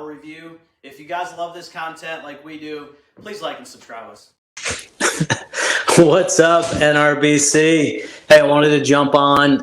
bottle review. If you guys love this content like we do, please like and subscribe us. What's up, NRBC? Hey, I wanted to jump on.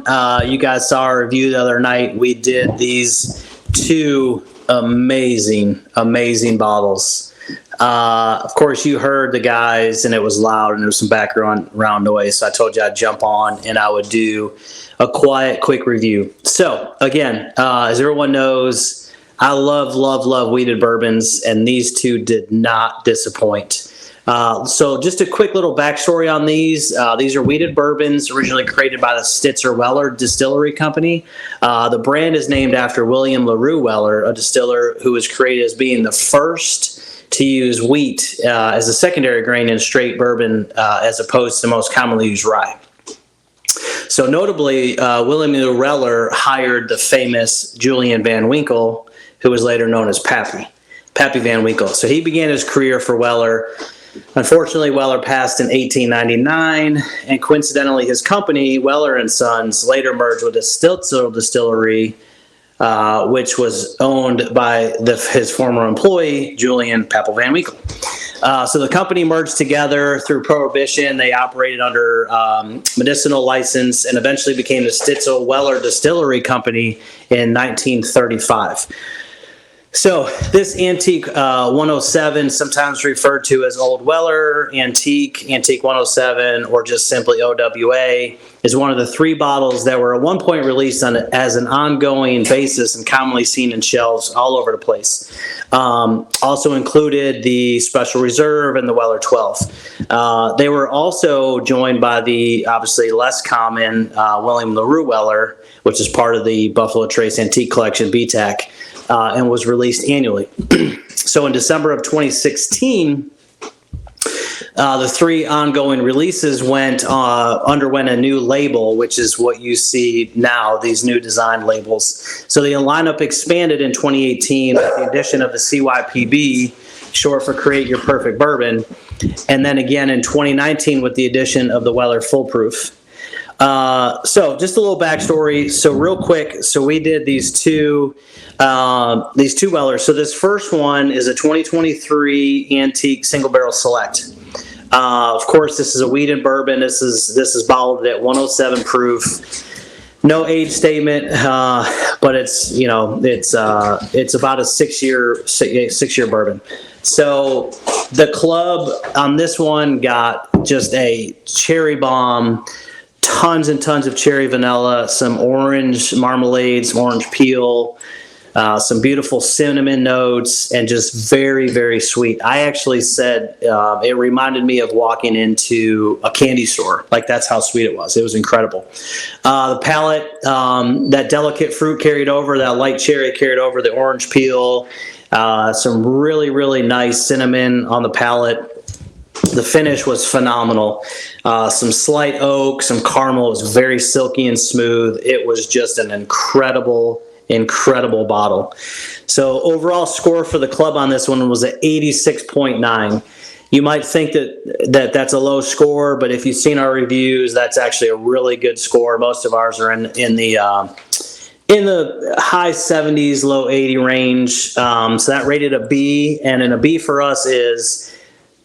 You guys saw our review the other night. We did these two amazing bottles. Of course, you heard the guys, and it was loud, and there was some background noise. So I told you I'd jump on, and I would do a quick review. So again, as everyone knows, I love wheated bourbons, and these two did not disappoint. So just a quick little backstory on these. These are wheated bourbons originally created by the Stitzer Weller Distillery Company. The brand is named after William LaRue Weller, a distiller who was created as being the first to use wheat as a secondary grain in straight bourbon as opposed to most commonly used rye. So notably, William LaRue Weller hired the famous Julian Van Winkle, who was later known as Pappy Van Winkle. So he began his career for Weller. Unfortunately, Weller passed in 1899, and coincidentally, his company, Weller & Sons, later merged with the Stitzer Distillery, which was owned by his former employee, Julian Papel Van Winkle. So the company merged together through Prohibition. They operated under medicinal license and eventually became the Stitzer Weller Distillery Company in 1935. So this Antique 107, sometimes referred to as Old Weller, Antique 107, or just simply OWA, is one of the three bottles that were at one point released as an ongoing basis and commonly seen in shelves all over the place. Also included the Special Reserve and the Weller 12. They were also joined by the obviously less common William LaRue Weller, which is part of the Buffalo Trace Antique Collection, BTAC. And was released annually. So in December of 2016, the three ongoing releases underwent a new label, which is what you see now, these new design labels. So the lineup expanded in 2018 with the addition of the CYPB, short for Create Your Perfect Bourbon, and then again in 2019 with the addition of the Weller Full Proof. So just a little backstory. So real quick, so we did these two Wellers. So this first one is a 2023 Antique Single Barrel Select. Of course, this is a wheated bourbon. This is bottled at 107 proof. No age statement, but it's about a six year bourbon. So the club on this one got just a cherry bomb. Tons and tons of cherry vanilla, some orange marmalade, some orange peel, some beautiful cinnamon notes, and just very, very sweet. I actually said it reminded me of walking into a candy store. Like, that's how sweet it was. It was incredible. The palate, that delicate fruit carried over, that light cherry carried over, the orange peel, some really, really nice cinnamon on the palate. The finish was phenomenal. Some slight oak, some caramel. It was very silky and smooth. It was just an incredible bottle. So overall score for the club on this one was at 86.9. You might think that's a low score, but if you've seen our reviews, that's actually a really good score. Most of ours are in the high 70s, low 80 range. So that rated a B, and a B for us is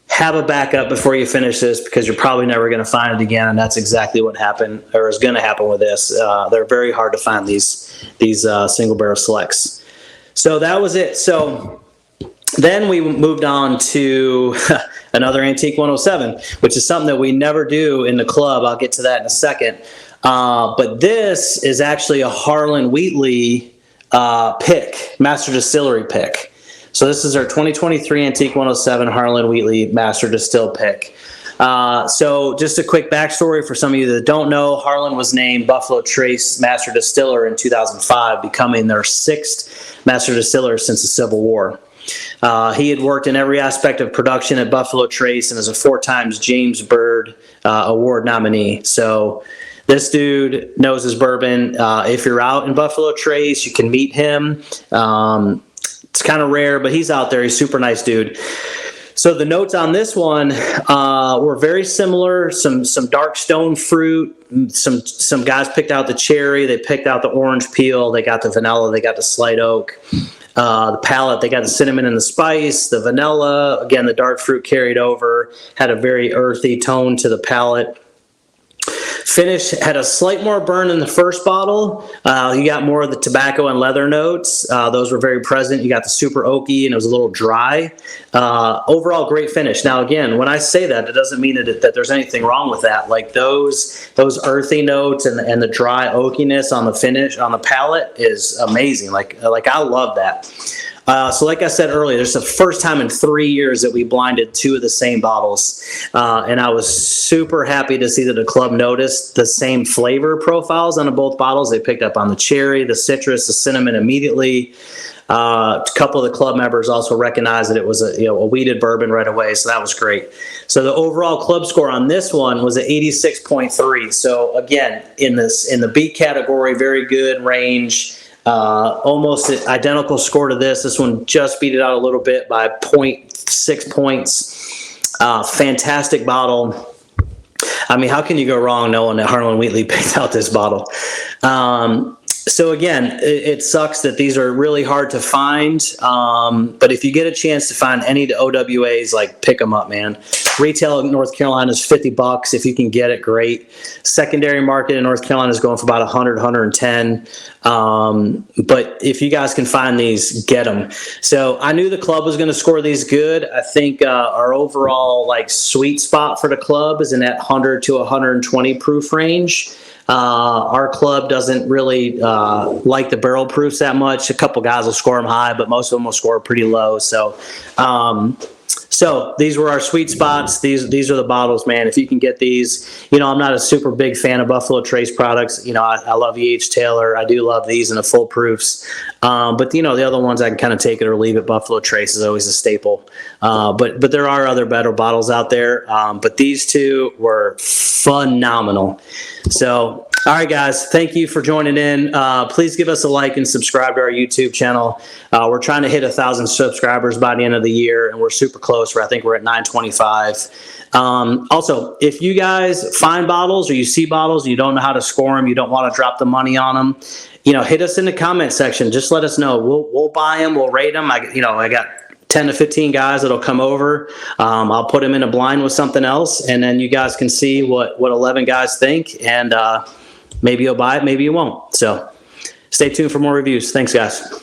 have a backup before you finish this, because you're probably never going to find it again, and that's exactly what happened, or is going to happen with this. They're very hard to find, these single barrel selects. So that was it. So then we moved on to another Antique 107, which is something that we never do in the club. I'll get to that in a second. But this is actually a Harlan Wheatley pick, Master Distillery pick. So this is our 2023 Antique 107 Harlan Wheatley Master Distill pick. So just a quick backstory for some of you that don't know, Harlan was named Buffalo Trace Master Distiller in 2005, becoming their sixth Master Distiller since the Civil War. He had worked in every aspect of production at Buffalo Trace and is a 4 times James Byrd Award nominee. So this dude knows his bourbon. If you're out in Buffalo Trace, you can meet him. It's kind of rare, but he's out there. He's a super nice dude. So the notes on this one were very similar. Some dark stone fruit. Some guys picked out the cherry. They picked out the orange peel. They got the vanilla. They got the slight oak. The palate, they got the cinnamon and the spice. The vanilla, again, the dark fruit carried over. Had a very earthy tone to the palate. Finish had a slight more burn in the first bottle. You got more of the tobacco and leather notes. Those were very present. You got the super oaky, and it was a little dry. Overall, great finish. Now, again, when I say that, it doesn't mean that there's anything wrong with that. Like those earthy notes and the dry oakiness on the finish on the palate is amazing. Like I love that. So like I said earlier, this is the first time in 3 years that we blinded 2 of the same bottles. And I was super happy to see that the club noticed the same flavor profiles on both bottles. They picked up on the cherry, the citrus, the cinnamon immediately. A couple of the club members also recognized that it was a wheated bourbon right away, so that was great. So the overall club score on this one was at 86.3. So again, in the B category, very good range. Almost an identical score to this. This one just beat it out a little bit by 0.6 points. Fantastic bottle. I mean, how can you go wrong knowing that Harlan Wheatley picked out this bottle? So again, it sucks that these are really hard to find. But if you get a chance to find any of the OWAs, like pick them up, man. Retail in North Carolina is $50. If you can get it, great. Secondary market in North Carolina is going for about 100, 110. But if you guys can find these, get them. So I knew the club was going to score these good. I think our overall sweet spot for the club is in that 100 to 120 proof range. Our club doesn't really like the barrel proofs that much. A couple guys will score them high, but most of them will score pretty low. So these were our sweet spots. These are the bottles, man. If you can get these, I'm not a super big fan of Buffalo Trace products. I love E.H. Taylor. I do love these in the full proofs. But the other ones I can kind of take it or leave it. Buffalo Trace is always a staple. But there are other better bottles out there. But these two were phenomenal. So, all right, guys, thank you for joining in. Please give us a like and subscribe to our YouTube channel. We're trying to hit 1,000 subscribers by the end of the year, and we're super close. I think we're at 925. Also, if you guys find bottles or you see bottles and you don't know how to score them, you don't want to drop the money on them, hit us in the comment section. Just let us know. We'll buy them. We'll rate them. I got 10 to 15 guys that'll come over. I'll put them in a blind with something else, and then you guys can see what 11 guys think, and maybe you'll buy it, maybe you won't. So stay tuned for more reviews. Thanks, guys.